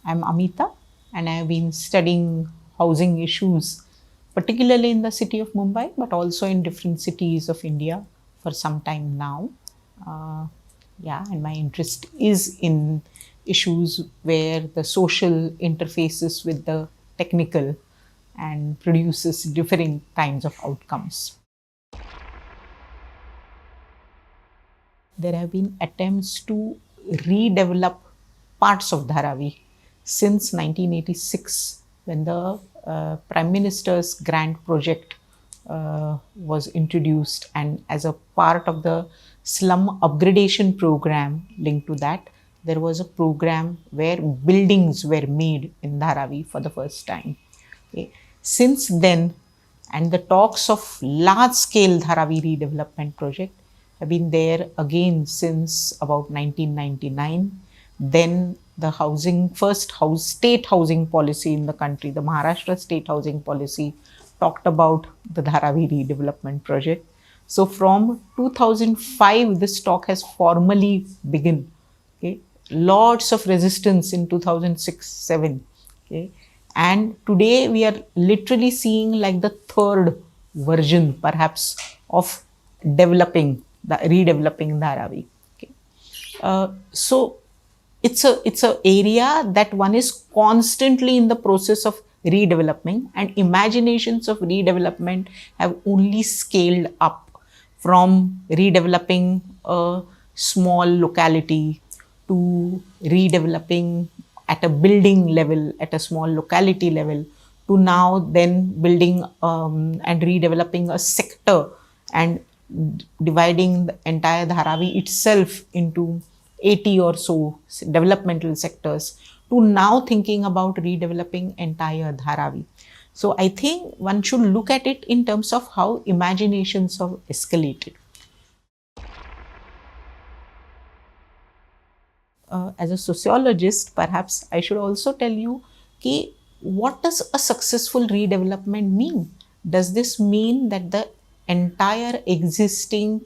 I'm Amita, and I have been studying housing issues, particularly in the city of Mumbai, but also in different cities of India for some time now. Uh, yeah, and my interest is in issues where the social interfaces with the technical and produces differing kinds of outcomes. There have been attempts to redevelop parts of Dharavi since 1986, when the Prime Minister's grant project was introduced, and as a part of the slum upgradation program linked to that, there was a program where buildings were made in Dharavi for the first time. Okay. Since then, and the talks of large scale Dharavi redevelopment project have been there again since about 1999. Then the state housing policy in the country, the Maharashtra state housing policy, talked about the Dharavi redevelopment project. So from 2005, this talk has formally begun. Okay. Lots of resistance in 2006-7. Okay. And today we are literally seeing like the third version, perhaps, of redeveloping Dharavi. Okay. So it's a area that one is constantly in the process of redeveloping, and imaginations of redevelopment have only scaled up from redeveloping a small locality to redeveloping at a building level, at a small locality level, to now then building and redeveloping a sector and dividing the entire Dharavi itself into 80 or so developmental sectors, to now thinking about redeveloping entire Dharavi. So I think one should look at it in terms of how imaginations have escalated. As a sociologist, perhaps I should also tell you ki, what does a successful redevelopment mean? Does this mean that the entire existing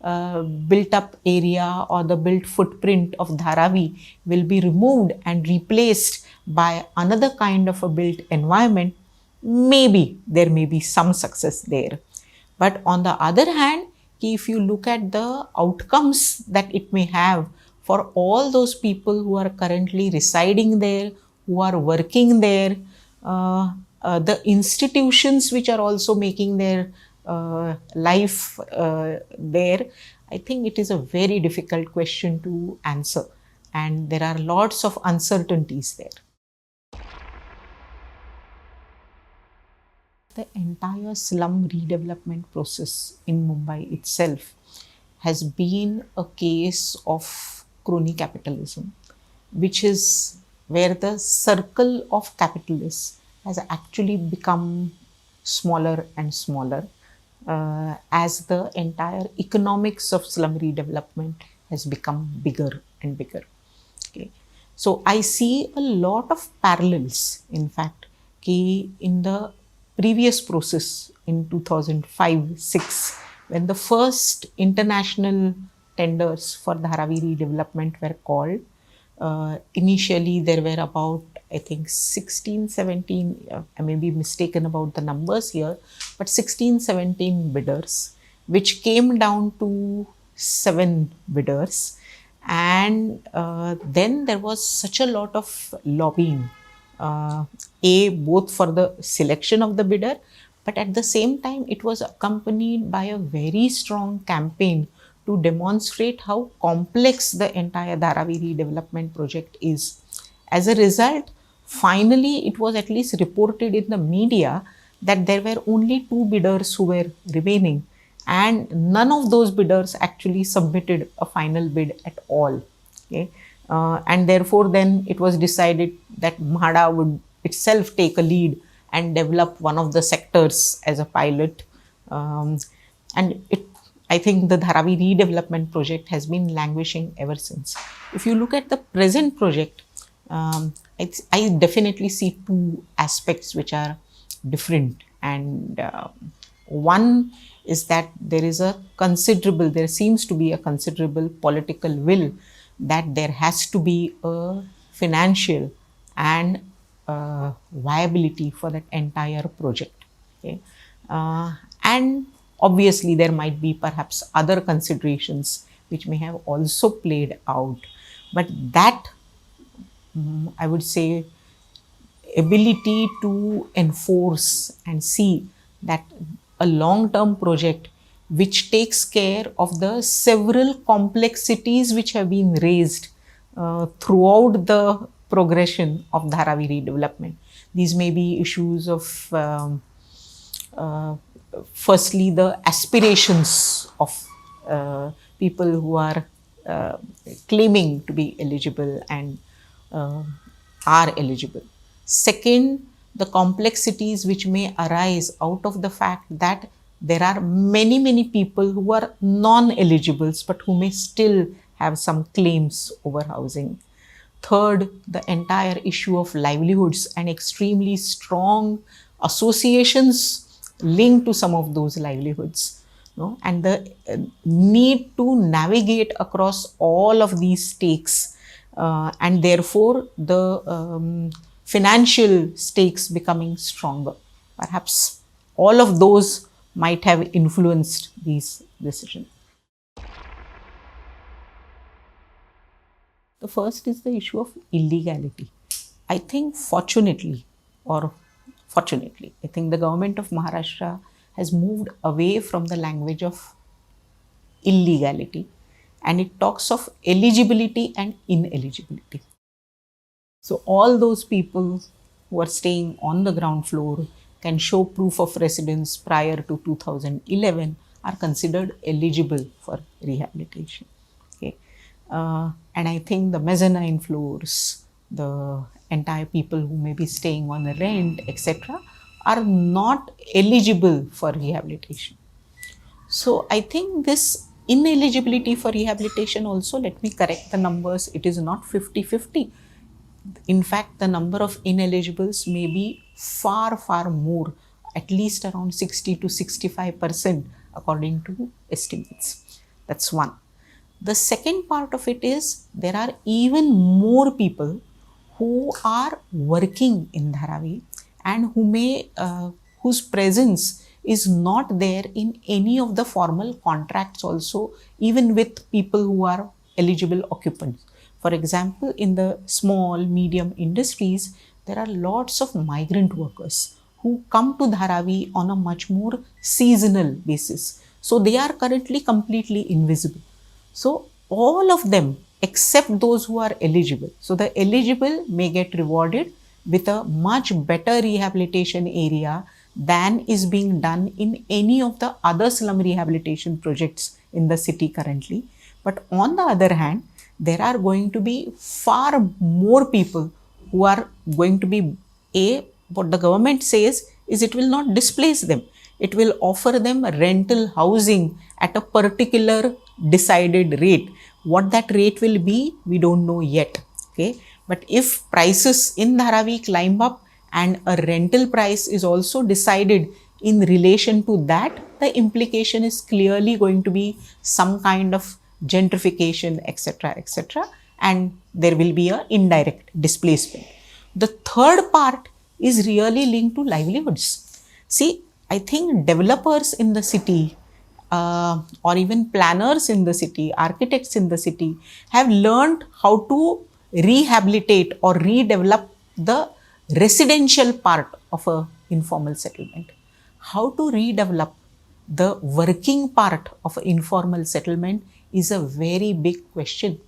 built up area or the built footprint of Dharavi will be removed and replaced by another kind of a built environment? Maybe there may be some success there. But on the other hand, if you look at the outcomes that it may have for all those people who are currently residing there, who are working there, the institutions which are also making their life there, I think it is a very difficult question to answer. And there are lots of uncertainties there. The entire slum redevelopment process in Mumbai itself has been a case of crony capitalism, which is where the circle of capitalists has actually become smaller and smaller as the entire economics of slum redevelopment has become bigger and bigger. Okay. So I see a lot of parallels, in fact, in the previous process in 2005-6, when the first international tenders for Dharavi redevelopment were called. Initially, there were about, I think, 16, 17, I may be mistaken about the numbers here, but 16, 17 bidders, which came down to 7 bidders. And then there was such a lot of lobbying, both for the selection of the bidder, but at the same time, it was accompanied by a very strong campaign to demonstrate how complex the entire Dharavi redevelopment project is. As a result, finally, it was at least reported in the media that there were only 2 bidders who were remaining, and none of those bidders actually submitted a final bid at all. Okay? And therefore, then it was decided that MHADA would itself take a lead and develop one of the sectors as a pilot. I think the Dharavi redevelopment project has been languishing ever since. If you look at the present project, I definitely see 2 aspects which are different. And one is that there seems to be a considerable political will that there has to be a financial and viability for that entire project. Okay? And obviously, there might be perhaps other considerations which may have also played out, but that I would say ability to enforce and see that a long term project which takes care of the several complexities which have been raised throughout the progression of Dharavi redevelopment. These may be issues of uh, firstly the aspirations of people who are uh, claiming to be eligible and uh, are eligible. Second, the complexities which may arise out of the fact that there are many people who are non-eligibles but who may still have some claims over housing. Third, the entire issue of livelihoods and extremely strong associations linked to some of those livelihoods. And the need to navigate across all of these stakes, and therefore the financial stakes becoming stronger. Perhaps all of those might have influenced these decisions. The first is the issue of illegality. I think fortunately, I think the government of Maharashtra has moved away from the language of illegality and it talks of eligibility and ineligibility. So all those people who are staying on the ground floor can show proof of residence prior to 2011 are considered eligible for rehabilitation. Okay. And I think the mezzanine floors, the entire people who may be staying on the rent, etc., are not eligible for rehabilitation. So I think this ineligibility for rehabilitation also, let me correct the numbers, it is not 50-50. In fact, the number of ineligibles may be far more, at least around 60 to 65% according to estimates. That's one. The second part of it is there are even more people who are working in Dharavi and who may whose presence is not there in any of the formal contracts also, even with people who are eligible occupants. For example, in the small, medium industries, there are lots of migrant workers who come to Dharavi on a much more seasonal basis. So they are currently completely invisible. So all of them except those who are eligible. So the eligible may get rewarded with a much better rehabilitation area than is being done in any of the other slum rehabilitation projects in the city currently. But on the other hand, there are going to be far more people who are going to be what the government says is it will not displace them. It will offer them rental housing at a particular decided rate. What that rate will be, we don't know yet. Okay, but if prices in Dharavi climb up and a rental price is also decided in relation to that, the implication is clearly going to be some kind of gentrification, etc., and there will be a indirect displacement. The third part is really linked to livelihoods. See, I think developers in the city or even planners in the city, architects in the city have learned how to rehabilitate or redevelop the residential part of a informal settlement. How to redevelop the working part of an informal settlement is a very big question.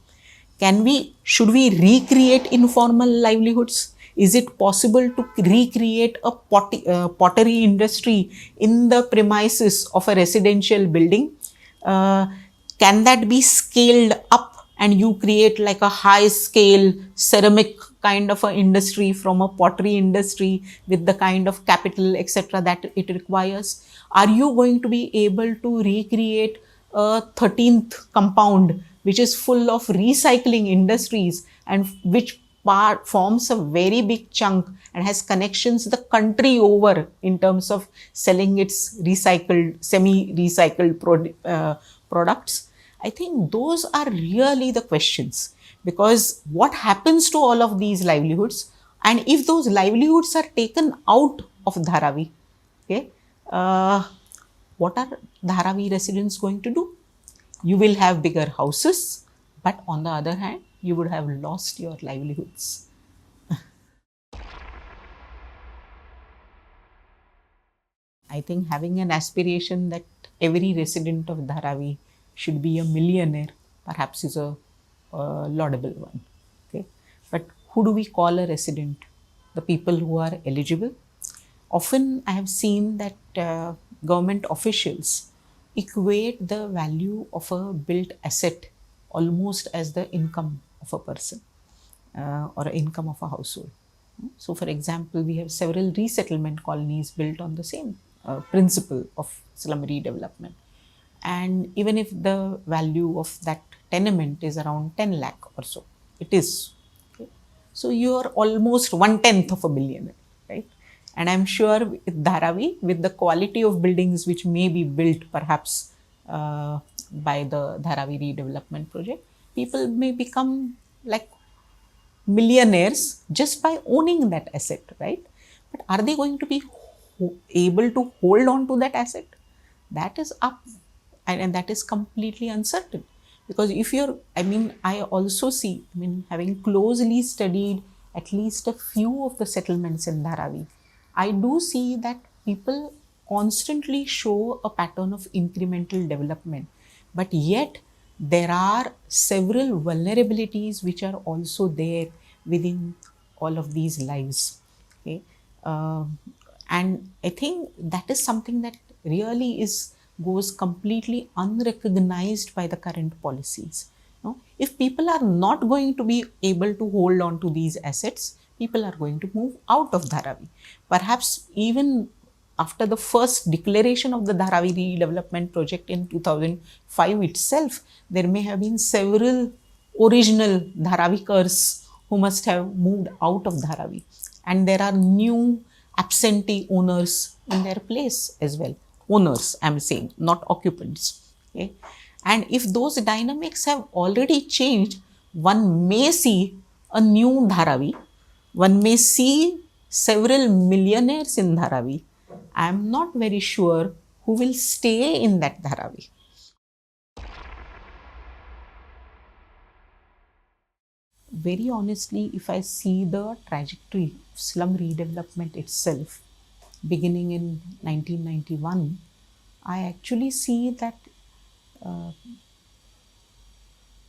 Should we recreate informal livelihoods? Is it possible to recreate a pottery industry in the premises of a residential building? Can that be scaled up and you create like a high scale ceramic kind of an industry from a pottery industry with the kind of capital, etc., that it requires? Are you going to be able to recreate a 13th compound which is full of recycling industries and which forms a very big chunk and has connections the country over in terms of selling its recycled, semi-recycled products? I think those are really the questions, because what happens to all of these livelihoods? And if those livelihoods are taken out of Dharavi, okay, what are Dharavi residents going to do? You will have bigger houses, but on the other hand, you would have lost your livelihoods. I think having an aspiration that every resident of Dharavi should be a millionaire perhaps is a laudable one. Okay, but who do we call a resident? The people who are eligible. Often I have seen that government officials equate the value of a built asset almost as the income of a person or income of a household. So, for example, we have several resettlement colonies built on the same principle of slum redevelopment. And even if the value of that tenement is around 10 lakh or so, it is. Okay? So, you are almost 1/10 of a billionaire, right? And I'm sure with Dharavi, with the quality of buildings which may be built perhaps by the Dharavi redevelopment project, people may become like millionaires just by owning that asset, right? But are they going to be able to hold on to that asset? That is up, and that is completely uncertain. Because if you're, I also see, having closely studied at least a few of the settlements in Dharavi, I do see that people constantly show a pattern of incremental development, but yet there are several vulnerabilities which are also there within all of these lives. Okay, and I think that is something that really goes completely unrecognized by the current policies. No? If people are not going to be able to hold on to these assets, people are going to move out of Dharavi. Perhaps even after the first declaration of the Dharavi redevelopment project in 2005 itself, there may have been several original Dharavikars who must have moved out of Dharavi. And there are new absentee owners in their place as well. Owners, I'm saying, not occupants. Okay? And if those dynamics have already changed, one may see a new Dharavi. One may see several millionaires in Dharavi. I am not very sure who will stay in that Dharavi. Very honestly, if I see the trajectory of slum redevelopment itself, beginning in 1991, I actually see that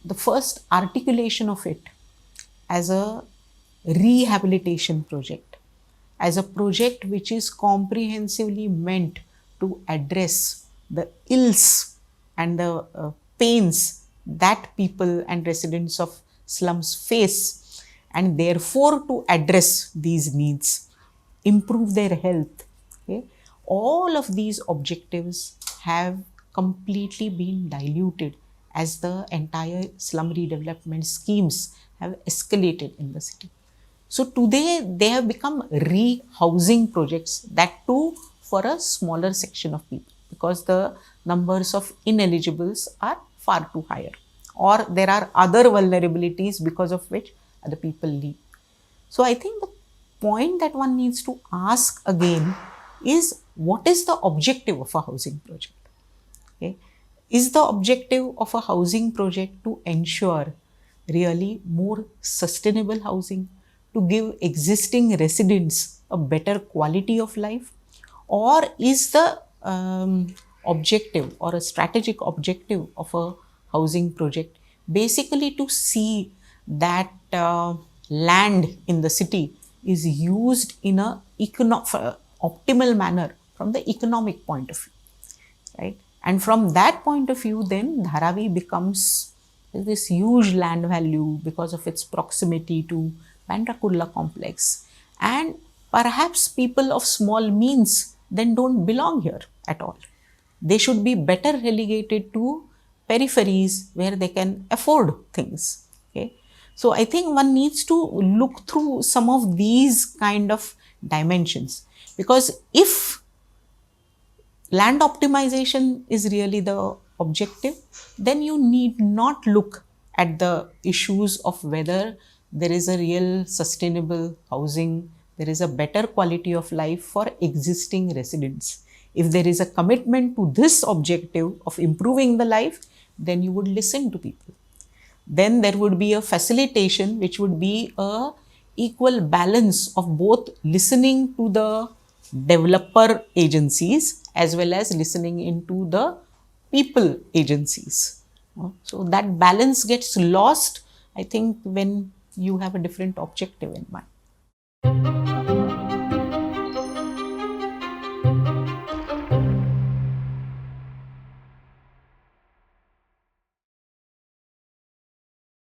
the first articulation of it as a rehabilitation project, as a project which is comprehensively meant to address the ills and the pains that people and residents of slums face, and therefore to address these needs, improve their health. Okay? All of these objectives have completely been diluted as the entire slum redevelopment schemes have escalated in the city. So today they have become re-housing projects, that too for a smaller section of people, because the numbers of ineligibles are far too higher, or there are other vulnerabilities because of which other people leave. So I think the point that one needs to ask again is, what is the objective of a housing project? Okay? Is the objective of a housing project to ensure really more sustainable housing, to give existing residents a better quality of life? Or is the objective or a strategic objective of a housing project basically to see that land in the city is used in a optimal manner from the economic point of view, right? And from that point of view, then Dharavi becomes this huge land value because of its proximity to Bandra Kurla complex. And perhaps people of small means then don't belong here at all. They should be better relegated to peripheries where they can afford things. Okay? So I think one needs to look through some of these kind of dimensions, because if land optimization is really the objective, then you need not look at the issues of whether there is a real sustainable housing, there is a better quality of life for existing residents. If there is a commitment to this objective of improving the life, then you would listen to people. Then there would be a facilitation which would be a equal balance of both listening to the developer agencies as well as listening into the people agencies. So that balance gets lost, I think, when you have a different objective in mind.